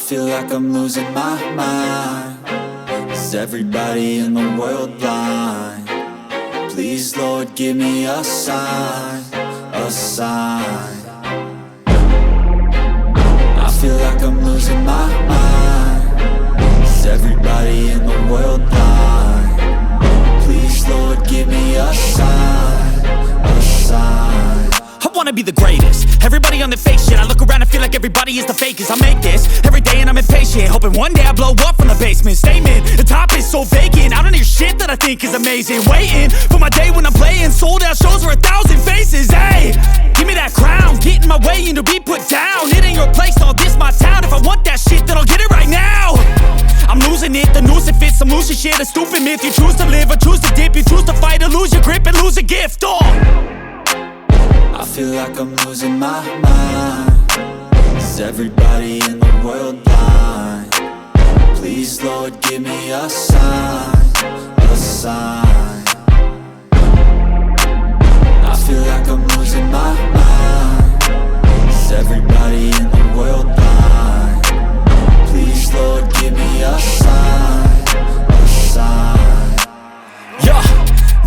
feel like I'm losing my mind. Is everybody in the world blind? Please, Lord, give me a sign, a sign. I feel like I'm losing my mind. Is everybody in the world blind? Please, Lord, give me a sign, a sign. I wanna be the greatest. Everybody on the fake shit. I look around and feel like everybody is the fakest. I make this every day and I'm impatient, hoping one day I blow up from the basement. Statement, the top is so vacant. I don't hear shit that I think is amazing. Waiting for my day when I'm playing sold out shows for 1,000 faces. Hey, give me that crown, get in my way and to be put down. It ain't your place, all this my town. If I want that shit, then I'll get it right now. I'm losing it, the noose it fits. I'm losing shit, a stupid myth. You choose to live or choose to dip. You choose to fight or lose your grip and lose a gift. I feel like I'm losing my mind. Is everybody in the world blind? Please, Lord, give me a sign, a sign. I feel like I'm losing my mind. Is everybody in the world blind? Please, Lord, give me a sign, a sign. Yeah.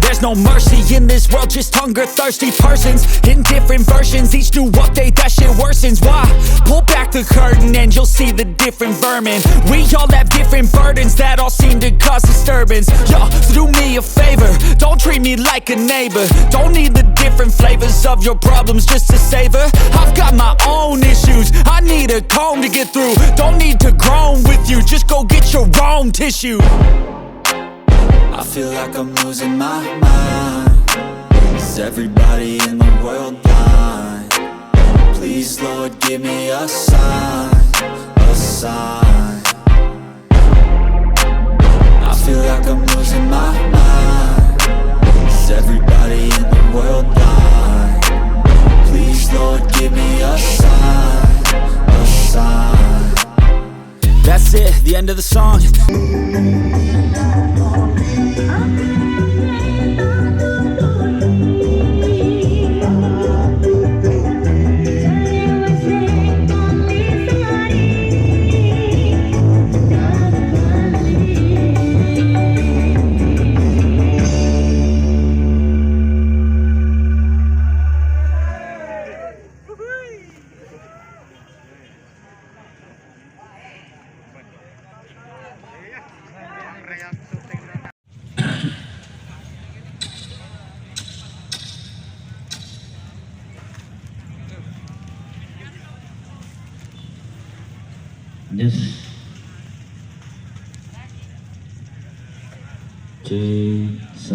There's no mercy in this world, just hunger-thirsty persons in different versions. Each new update, that shit worsens. Why? Pull back the curtain and you'll see the different vermin. We all have different burdens that all seem to cause disturbance. Yo, so do me a favor, don't treat me like a neighbor. Don't need the different flavors of your problems just to savor. I've got my own issues, I need a comb to get through. Don't need to groan with you, just go get your own tissue. I feel like I'm losing my mind. Is everybody in the world blind? Please, Lord, give me a sign, a sign. I feel like I'm losing my mind. Is everybody in the world blind? Please, Lord, give me a sign, a sign. That's it, the end of the song. Yes. J sa